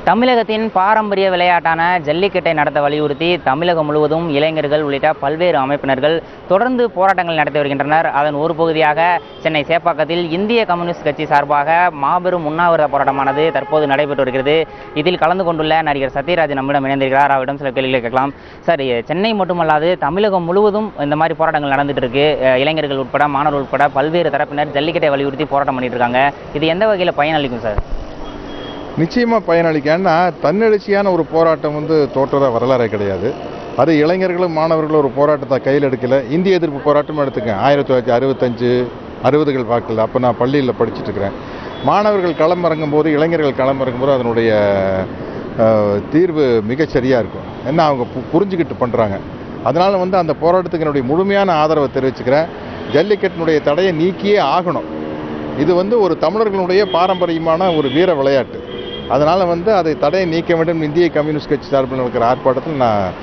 தமிழகத்தின் பாரம்பரிய விளையாட்டான ஜல்லிக்கட்டை நடத்த வலியுறுத்தி தமிழகம் முழுவதும் இளைஞர்கள் உள்ளிட்ட பல்வேறு அமைப்பினர்கள் தொடர்ந்து போராட்டங்கள் நடத்தி வருகின்றனர். அதன் ஒரு பகுதியாக சென்னை சேப்பாக்கத்தில் இந்திய கம்யூனிஸ்ட் கட்சி சார்பாக மாபெரும் உண்ணாவிரத போராட்டமானது தற்போது நடைபெற்று வருகிறது. இதில் கலந்து கொண்டுள்ள நடிகர் சத்யராஜ் நம்மிடம் இணைந்திருக்கிறார். அவரிடம் சில கேள்விகளை கேட்கலாம். சார், சென்னை மட்டுமல்லாது தமிழகம் முழுவதும் இந்த மாதிரி போராட்டங்கள் நடந்துட்டு இருக்கு. இளைஞர்கள் உட்பட மாணவர்கள் உட்பட பல்வேறு தரப்பினர் ஜல்லிக்கட்டை வலியுறுத்தி போராட்டம் பண்ணிட்டு இருக்காங்க. இது எந்த வகையில் பயனளிக்கும் சார்? நிச்சயமாக பயனளிக்கன்னா தன்னெழுச்சியான ஒரு போராட்டம் தோற்றதாக வரலாறே கிடையாது. அது இளைஞர்களும் மாணவர்களும் ஒரு போராட்டத்தை கையில் எடுக்கலை. இந்திய எதிர்ப்பு போராட்டமும் எடுத்துக்கேன். 1965 60கள் வாக்கில் அப்போ நான் பள்ளியில் படிச்சுட்டு இருக்கிறேன். மாணவர்கள் களமிறங்கும் போது, இளைஞர்கள் களமிறங்கும் போது அதனுடைய தீர்வு மிகச்சரியாக இருக்கும். ஏன்னா அவங்க புரிஞ்சுக்கிட்டு பண்ணுறாங்க. அதனால் அந்த போராட்டத்துக்கு என்னுடைய முழுமையான ஆதரவை தெரிவிச்சுக்கிறேன். ஜல்லிக்கட்டினுடைய தடையை நீக்கியே ஆகணும். இது ஒரு தமிழர்களுடைய பாரம்பரியமான ஒரு வீர விளையாட்டு. அதனால் அதை தடையை நீக்க வேண்டும். இந்திய கம்யூனிஸ்ட் கட்சி சார்பில் நடக்கிற ஆர்ப்பாட்டத்தில் நான்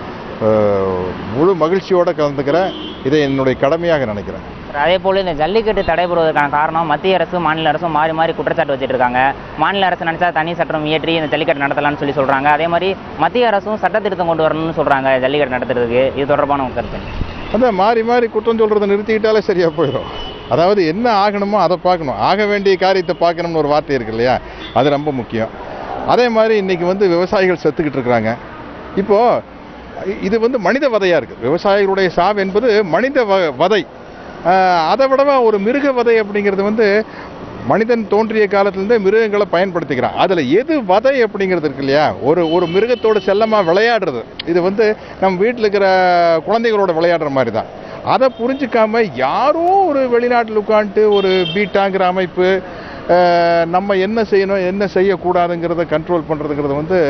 முழு மகிழ்ச்சியோடு கலந்துக்கிறேன். இதை என்னுடைய கடமையாக நினைக்கிறேன். அதே போல் இந்த ஜல்லிக்கட்டு தடைபடுவதற்கான காரணம் மத்திய அரசும் மாநில அரசும் மாறி மாறி குற்றச்சாட்டு வச்சுட்டு இருக்காங்க. மாநில அரசு நினைச்சா தனி சட்டம் இயற்றி இந்த ஜல்லிக்கட்டு நடத்தலாம்னு சொல்கிறாங்க. அதே மாதிரி மத்திய அரசும் சட்ட திருத்தம் கொண்டு வரணும்னு சொல்கிறாங்க ஜல்லிக்கட்டு நடத்துறதுக்கு. இது தொடர்பான கருத்து மாறி மாறி குற்றம் சொல்கிறத நிறுத்திக்கிட்டாலே சரியாக போயிடும். அதாவது என்ன ஆகணுமோ அதை பார்க்கணும். ஆக வேண்டிய காரியத்தை பார்க்கணும்னு ஒரு வார்த்தை இருக்கு இல்லையா, அது ரொம்ப முக்கியம். அதே மாதிரி இன்றைக்கி விவசாயிகள் செத்துக்கிட்டு இருக்கிறாங்க. இப்போது இது மனித வதையாக இருக்குது. விவசாயிகளுடைய சாவு என்பது மனித வதை. அதை விடவா ஒரு மிருக வதை அப்படிங்கிறது மனிதன் தோன்றிய காலத்துலேருந்தே மிருகங்களை பயன்படுத்திக்கிறான். அதில் எது வதை அப்படிங்கிறது இருக்கு இல்லையா, ஒரு மிருகத்தோடு செல்லமாக விளையாடுறது. இது நம்ம வீட்டில் இருக்கிற குழந்தைகளோட விளையாடுற மாதிரி தான். அதை புரிஞ்சிக்காம யாரோ ஒரு வெளிநாட்டில் உட்காந்துட்டு ஒரு பீட்டாங்கிற அமைப்பு நம்ம என்ன செய்யணும் என்ன செய்யக்கூடாதுங்கிறத கண்ட்ரோல் பண்ணுறதுங்கிறது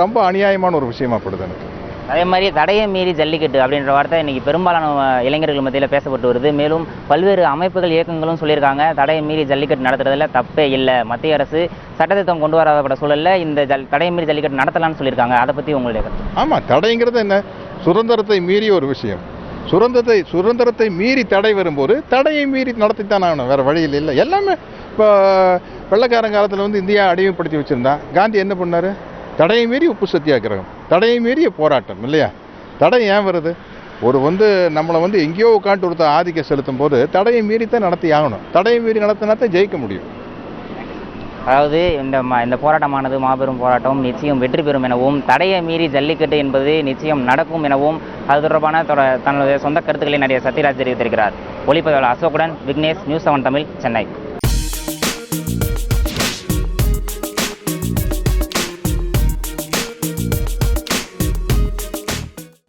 ரொம்ப அநியாயமான ஒரு விஷயமாகப்படுது எனக்கு. அதே மாதிரி தடையை மீறி ஜல்லிக்கட்டு அப்படின்ற வார்த்தை இன்றைக்கி பெரும்பாலான இளைஞர்கள் மத்தியில் பேசப்பட்டு வருது. மேலும் பல்வேறு அமைப்புகள் இயக்கங்களும் சொல்லியிருக்காங்க தடையை மீறி ஜல்லிக்கட்டு நடத்துறதுல தப்பே இல்லை, மத்திய அரசு சட்டத்திட்டம் கொண்டு வரப்பட்ட சூழலில் இந்த தடையை மீறி ஜல்லிக்கட்டு நடத்தலாம்னு சொல்லியிருக்காங்க. அதை பற்றி உங்களுடைய கருத்து? ஆமாம், தடைங்கிறது என்ன, சுதந்திரத்தை மீறிய ஒரு விஷயம். சுதந்திரத்தை மீறி தடை வரும்போது தடையை மீறி நடத்தித்தான் ஆகணும், வேறு வழியில் இல்லை. எல்லாமே இப்போ வெள்ளைக்காரன் காலத்தில் இந்தியா அடிமைப்படுத்தி வச்சுருந்தான். காந்தி என்ன பண்ணார்? தடையை மீறி உப்பு சத்தியாகிரகம், தடையை மீறிய போராட்டம் இல்லையா. தடை ஏன் வருது? நம்மளை எங்கேயோ உட்காந்து ஒருத்தர் ஆதிக்கம் செலுத்தும் போது தடையை மீறித்தான் நடத்தி ஆகணும். தடையை மீறி நடத்தினா தான் ஜெயிக்க முடியும். அதாவது இந்த போராட்டமானது மாபெரும் போராட்டம் நிச்சயம் வெற்றி பெறும் எனவும், தடையை மீறி ஜல்லிக்கட்டு என்பது நிச்சயம் நடக்கும் எனவும் அது தொடர்பான தன்னுடைய சொந்த கருத்துக்களை நிறைய சத்யராஜ் தெரிவித்திருக்கிறார். ஒளிப்பதிவாளர் அசோக்குடன் விக்னேஷ், நியூஸ் 7 தமிழ், சென்னை.